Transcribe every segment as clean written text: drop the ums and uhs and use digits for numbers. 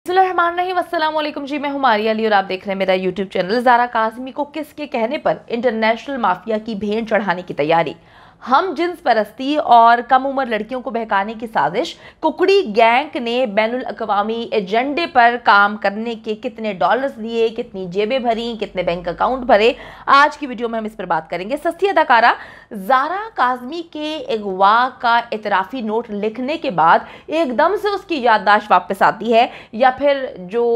अस्सलामुअलैकुम जी, मैं हूं मारिया अली और आप देख रहे हैं मेरा यूट्यूब चैनल। ज़ारा काज़मी को किसके कहने पर इंटरनेशनल माफिया की भेंट चढ़ाने की तैयारी, हम जिन्स परस्ती और कम उम्र लड़कियों को बहकाने की साजिश, कुकड़ी गैंग ने बैनुल अक़वामी एजेंडे पर काम करने के कितने डॉलर्स दिए, कितनी जेबें भरी, कितने बैंक अकाउंट भरे, आज की वीडियो में हम इस पर बात करेंगे। सस्ती अदाकारा ज़ारा काज़मी के अगवा का इतराफ़ी नोट लिखने के बाद एकदम से उसकी याददाश्त वापस आती है, या फिर जो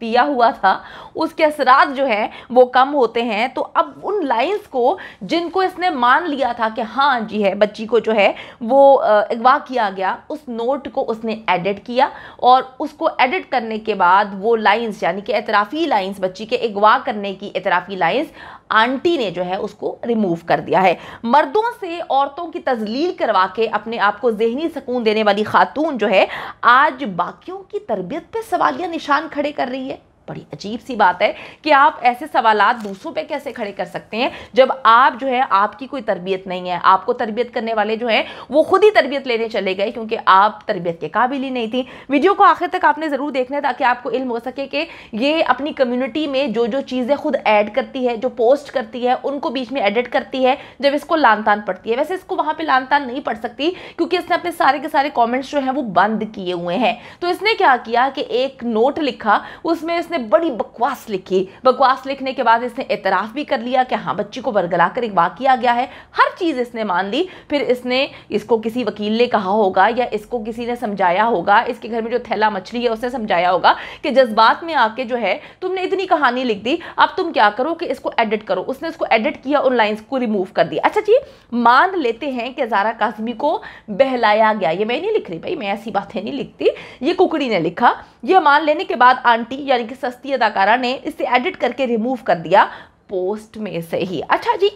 पिया हुआ था उसके असरात जो हैं वो कम होते हैं। तो अब उन लाइंस को जिनको इसने मान लिया था कि हाँ जी है, बच्ची को जो है वो अगवा किया गया, उस नोट को उसने एडिट किया और उसको एडिट करने के बाद वो लाइंस यानी कि एतराफ़ी लाइंस, बच्ची के अगवा करने की एतराफ़ी लाइंस आंटी ने जो है उसको रिमूव कर दिया है। मर्दों से औरतों की तजलील करवा के अपने आप को ज़हनी सुकून देने वाली खातून जो है आज बाकियों की तरबियत पे सवालिया निशान खड़े कर रही है। बड़ी अजीब सी बात है कि आप ऐसे सवालात दूसरों पे कैसे खड़े कर सकते हैं जब आप जो है, आपकी कोई तरबियत नहीं है, आपको तरबियत करने वाले जो हैं वो खुद ही तरबियत लेने चले गए क्योंकि आप तरबियत के काबिल ही नहीं थी। वीडियो को आखिर तक आपने ज़रूर देखना है ताकि आपको इल्म हो सके कि ये अपनी कम्युनिटी में जो जो चीज़ें खुद ऐड करती है, जो पोस्ट करती है, उनको बीच में एडिट करती है जब इसको लान तान पड़ती है। वैसे इसको वहाँ पर लान तान नहीं पड़ सकती क्योंकि इसने अपने सारे के सारे कॉमेंट्स जो हैं वो बंद किए हुए हैं। तो इसने क्या किया कि एक नोट लिखा, उसमें इसने बड़ी बकवास लिखी। बकवास लिखने के बाद इसने एतराफ़ भी कर लिया कि हाँ, बच्ची को बरगला कर अगवा किया गया है, हर चीज़ इसने मान ली। फिर इसने इसको किसी वकील ने कहा होगा या इसको किसी ने समझाया होगा, इसके घर में जो थैला मछली है उसने समझाया होगा कि जज्बात में आके जो है तुमने इतनी कहानी लिख दी, अब तुम क्या करो कि इसको एडिट करो। उसने इसको एडिट किया, उन लाइंस को रिमूव कर दिया। अच्छा जी, मान लेते हैं कि ज़ारा काज़मी को बहलाया गया, ये मैं नहीं लिख रही भाई, मैं ऐसी बातें नहीं लिखती, ये कुकड़ी ने लिखा। ये मान लेने के बाद आंटी यानी कि सस्ती अदाकारा ने इसे एडिट करके रिमूव कर दिया पोस्ट में से ही। अच्छा जी,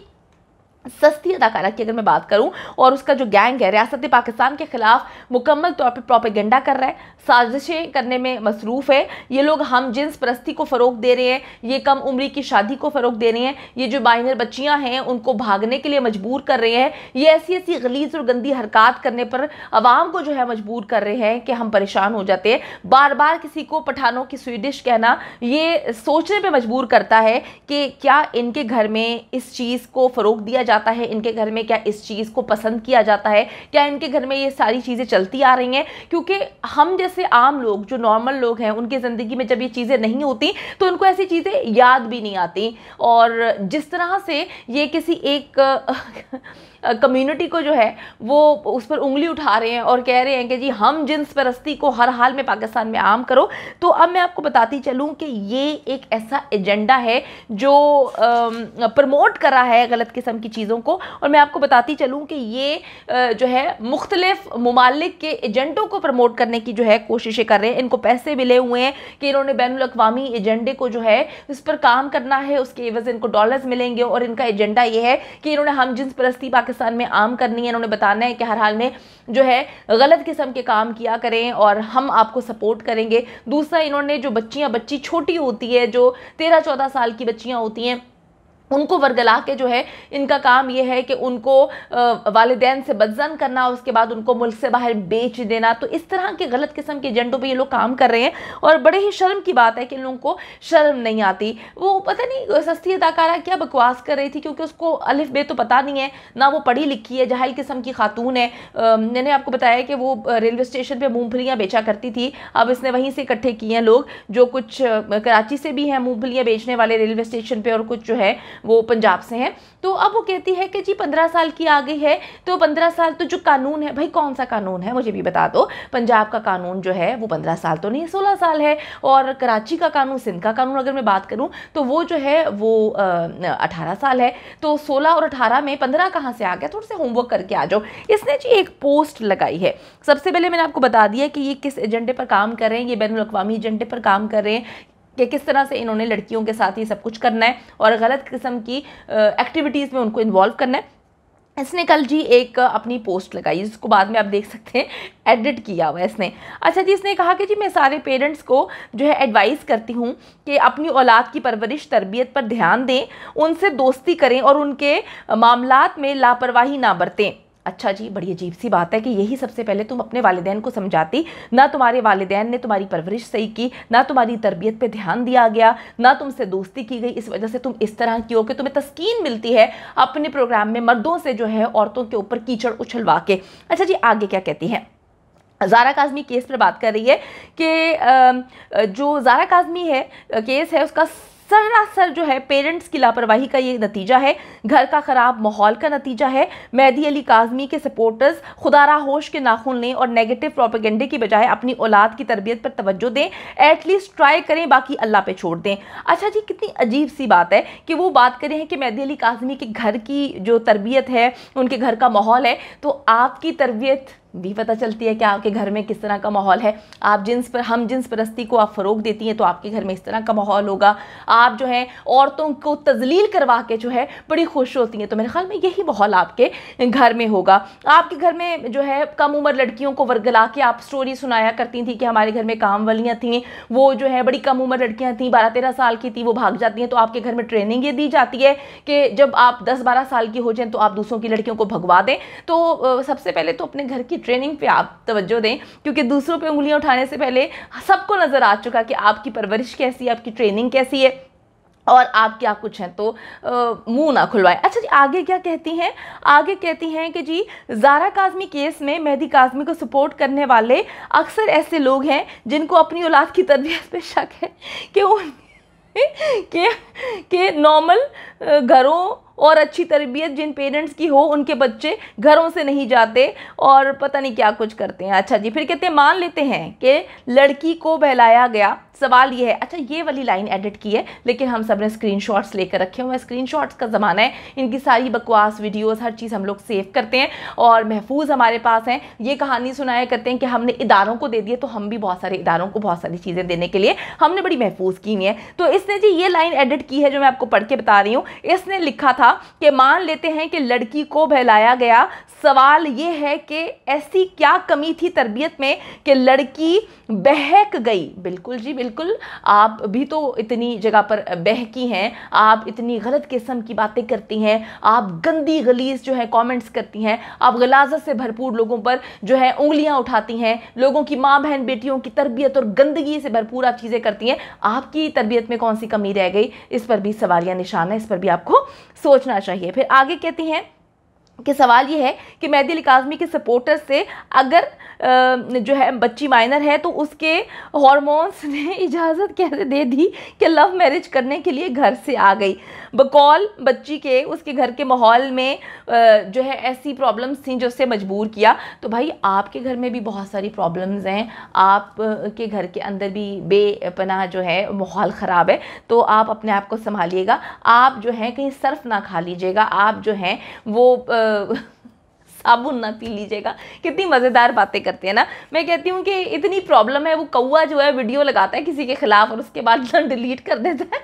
सस्ती अदाकारा की अगर मैं बात करूं और उसका जो गैंग है रियासत पाकिस्तान के खिलाफ मुकम्मल तौर पर प्रोपेगेंडा कर रहा है, साजिशें करने में मसरूफ़ है। ये लोग हम जिन्स परस्ती को फ़रोग दे रहे हैं, ये कम उम्री की शादी को फ़रोग दे रहे हैं, ये जो माइनर बच्चियां हैं उनको भागने के लिए मजबूर कर रहे हैं, ये ऐसी ऐसी गलीज़ और गंदी हरकत करने पर आवाम को जो है मजबूर कर रहे हैं कि हम परेशान हो जाते हैं। बार बार किसी को पठानों की स्वीडिश कहना ये सोचने पर मजबूर करता है कि क्या इनके घर में इस चीज़ को फ़रोग दिया जाता है, इनके घर में क्या इस चीज़ को पसंद किया जाता है, क्या इनके घर में ये सारी चीज़ें चलती आ रही हैं। क्योंकि हम जैसे आम लोग, जो नॉर्मल लोग हैं, उनकी ज़िंदगी में जब ये चीज़ें नहीं होती तो उनको ऐसी चीज़ें याद भी नहीं आती। और जिस तरह से ये किसी एक कम्युनिटी को जो है वो उस पर उंगली उठा रहे हैं और कह रहे हैं कि जी हम जिन्स परस्ती को हर हाल में पाकिस्तान में आम करो, तो अब मैं आपको बताती चलूं कि ये एक ऐसा एजेंडा है जो प्रमोट कर रहा है गलत किस्म की चीज़ों को। और मैं आपको बताती चलूं कि ये जो है मुख्तलिफ ममालिक के एजेंडों को प्रमोट करने की जो है कोशिशें कर रहे हैं। इनको पैसे मिले हुए हैं कि इन्होंने बैनुल अक़वामी एजेंडे को जो है इस पर काम करना है, उसके एवज़ इनको डॉलर्स मिलेंगे और इनका एजेंडा ये है कि इन्होंने हम जिन्स परस्ती पाकिस्तान में आम करनी है। इन्होंने बताना है कि हर हाल में जो है गलत किस्म के काम किया करें और हम आपको सपोर्ट करेंगे। दूसरा, इन्होंने जो बच्ची छोटी होती है, जो 13-14 साल की बच्चियां होती हैं, उनको वर्गला के जो है इनका काम ये है कि उनको वालिदैन से बदज़न करना, उसके बाद उनको मुल्क से बाहर बेच देना। तो इस तरह के गलत किस्म के एजेंडों पे ये लोग काम कर रहे हैं और बड़े ही शर्म की बात है कि इन लोगों को शर्म नहीं आती। वो पता नहीं सस्ती अदाकारा क्या बकवास कर रही थी क्योंकि उसको अलिफ बे तो पता नहीं है, ना वो पढ़ी लिखी है, जाहिल किस्म की खातून है। मैंने आपको बताया कि वो रेलवे स्टेशन पर मूँगफलियाँ बेचा करती थी, अब इसने वहीं से इकट्ठे किए हैं लोग, जो कुछ कराची से भी हैं मूँगफलियाँ बेचने वाले रेलवे स्टेशन पर और कुछ जो है वो पंजाब से हैं। तो अब वो कहती है कि जी 15 साल की आ गई है, तो 15 साल तो जो कानून है, भाई कौन सा कानून है मुझे भी बता दो। पंजाब का कानून जो है वो 15 साल तो नहीं, 16 साल है। और कराची का कानून, सिंध का कानून अगर मैं बात करूं तो वो जो है वो 18 साल है। तो 16 और 18 में 15 कहाँ से आ गया? थोड़ा सा होमवर्क करके आ जाओ। इसने जी एक पोस्ट लगाई है। सबसे पहले मैंने आपको बता दिया कि ये किस एजेंडे पर काम कर रहे हैं, ये बैनुल अक़वामी एजेंडे पर काम कर रहे हैं कि किस तरह से इन्होंने लड़कियों के साथ ये सब कुछ करना है और गलत किस्म की एक्टिविटीज़ में उनको इन्वॉल्व करना है। इसने कल जी एक अपनी पोस्ट लगाई जिसको बाद में आप देख सकते हैं एडिट किया हुआ है इसने। अच्छा जी, इसने कहा कि जी मैं सारे पेरेंट्स को जो है एडवाइस करती हूँ कि अपनी औलाद की परवरिश तरबियत पर ध्यान दें, उनसे दोस्ती करें और उनके मामलात में लापरवाही ना बरतें। अच्छा जी, बड़ी अजीब सी बात है कि यही सबसे पहले तुम अपने वालिदैन को समझाती। ना तुम्हारे वालिदैन ने तुम्हारी परवरिश सही की, ना तुम्हारी तरबियत पे ध्यान दिया गया, ना तुमसे दोस्ती की गई, इस वजह से तुम इस तरह की हो कि तुम्हें तस्कीन मिलती है अपने प्रोग्राम में मर्दों से जो है औरतों के ऊपर कीचड़ उछलवा के। अच्छा जी, आगे क्या कहती हैं? ज़ारा काज़मी केस पर बात कर रही है कि जो ज़ारा काज़मी है केस है उसका सरासर जो है पेरेंट्स की लापरवाही का ये नतीजा है, घर का ख़राब माहौल का नतीजा है। मेहदी अली काज़मी के सपोर्टर्स खुदारा होश के नाखून लें और नेगेटिव प्रोपेगेंडे की बजाय अपनी औलाद की तरबियत पर तवज्जो दें, एटलीस्ट ट्राई करें, बाकी अल्लाह पे छोड़ दें। अच्छा जी, कितनी अजीब सी बात है कि वो बात करें हैं कि मेहदी अली काज़मी के घर की जो तरबियत है, उनके घर का माहौल है, तो आपकी तरबियत भी पता चलती है कि आपके घर में किस तरह का माहौल है। आप हम जिन्स परस्ती को आप फ़रोग देती हैं तो आपके घर में इस तरह का माहौल होगा। आप जो है औरतों को तजलील करवा के जो है बड़ी खुश होती हैं, तो मेरे ख्याल में यही माहौल आपके घर में होगा। आपके घर में जो है कम उम्र लड़कियों को वर्गला के आप स्टोरी सुनाया करती थी कि हमारे घर में काम वालियाँ थीं, वो जो है बड़ी कम उम्र लड़कियाँ थीं, 12-13 साल की थी, वो भाग जाती हैं। तो आपके घर में ट्रेनिंग ये दी जाती है कि जब आप 10-12 साल की हो जाएं तो आप दूसरों की लड़कियों को भगवा दें। तो सबसे पहले तो अपने घर की ट्रेनिंग पे आप तवज्जो दें, क्योंकि दूसरों पे उंगलियां उठाने से पहले सबको नजर आ चुका कि आपकी परवरिश कैसी है, आपकी ट्रेनिंग कैसी है और आप क्या कुछ हैं, तो मुंह ना खुलवाएं। अच्छा जी, आगे क्या कहती हैं? आगे कहती हैं कि जी ज़ारा काज़मी केस में मेहदी काज़मी को सपोर्ट करने वाले अक्सर ऐसे लोग हैं जिनको अपनी औलाद की तरबियत पे शक है कि उन के नॉर्मल घरों और अच्छी तरबियत जिन पेरेंट्स की हो उनके बच्चे घरों से नहीं जाते और पता नहीं क्या कुछ करते हैं। अच्छा जी, फिर कहते हैं मान लेते हैं कि लड़की को बहलाया गया, सवाल ये है। अच्छा, ये वाली लाइन एडिट की है, लेकिन हम सब ने स्क्रीनशॉट्स लेकर रखे हुए हैं। स्क्रीनशॉट्स का ज़माना है, इनकी सारी बकवास वीडियोस हर चीज़ हम लोग सेव करते हैं और महफूज हमारे पास हैं। ये कहानी सुनाया करते हैं कि हमने इदारों को दे दिए, तो हम भी बहुत सारे इदारों को बहुत सारी चीज़ें देने के लिए हमने बड़ी महफूज की हुई है। तो इसने जी ये लाइन एडिट की है जो मैं आपको पढ़ के बता रही हूँ। इसने लिखा था कि मान लेते हैं कि लड़की को बहलाया गया, सवाल ये है कि ऐसी क्या कमी थी तरबियत में कि लड़की बहक गई। बिल्कुल जी बिल्कुल, आप भी तो इतनी जगह पर बहकी हैं, आप इतनी गलत किस्म की बातें करती हैं, आप गंदी गलीज जो है कमेंट्स करती हैं, आप गलाजत से भरपूर लोगों पर जो है उंगलियां उठाती हैं, लोगों की माँ बहन बेटियों की तरबियत और गंदगी से भरपूर आप चीज़ें करती हैं। आपकी तरबियत में कौन सी कमी रह गई? इस पर भी सवालिया निशान है, इस पर भी आपको सोचना चाहिए। फिर आगे कहती हैं कि सवाल ये है कि मेहदी अली काज़मी के सपोर्टर से अगर जो है बच्ची माइनर है तो उसके हार्मोन्स ने इजाज़त कैसे दे दी कि लव मैरिज करने के लिए घर से आ गई। बकौल बच्ची के उसके घर के माहौल में जो है ऐसी प्रॉब्लम्स थी जो उससे मजबूर किया। तो भाई आपके घर में भी बहुत सारी प्रॉब्लम्स हैं, आप के घर के अंदर भी बेपनाह जो है माहौल ख़राब है, तो आप अपने आप को संभालिएगा। आप जो है कहीं सर्फ ना खा लीजिएगा, आप जो हैं वो साबुन ना पी लीजिएगा। कितनी मज़ेदार बातें करते हैं ना। मैं कहती हूँ कि इतनी प्रॉब्लम है, वो कौवा जो है वीडियो लगाता है किसी के खिलाफ और उसके बाद डिलीट कर देता है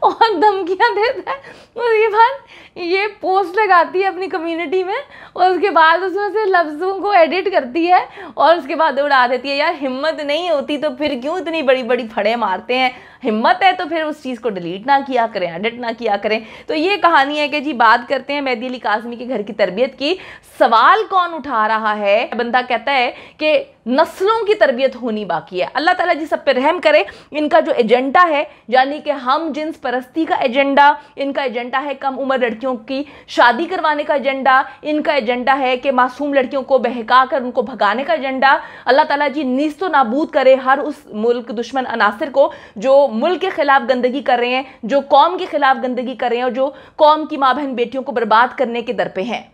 और धमकियाँ देता है, उसके बाद ये पोस्ट लगाती है अपनी कम्युनिटी में और उसके बाद उसमें से लफ्ज़ों को एडिट करती है और उसके बाद उड़ा देती है। यार हिम्मत नहीं होती तो फिर क्यों इतनी बड़ी बड़ी फड़े मारते हैं? हिम्मत है तो फिर उस चीज़ को डिलीट ना किया करें, एडिट ना किया करें। तो ये कहानी है कि जी बात करते हैं मेहदी अली काज़मी के घर की तरबियत की। सवाल कौन उठा रहा है? बंदा कहता है कि नस्लों की तरबियत होनी बाकी है। अल्लाह ताला जी सब पे रहम करे। इनका जो एजेंडा है, यानी कि हम जिन्स परस्ती का एजेंडा, इनका एजेंडा है कम उम्र लड़कियों की शादी करवाने का एजेंडा, इनका एजेंडा है कि मासूम लड़कियों को बहका कर उनको भगाने का एजेंडा। अल्लाह ताला जी नीस्तो नाबूद करे हर उस मुल्क दुश्मन अनासिर को जो मुल्क के खिलाफ गंदगी कर रहे हैं, जो कौम के खिलाफ गंदगी कर रहे हैं और जो कौम की माँ बहन बेटियों को बर्बाद करने के दर पे हैं।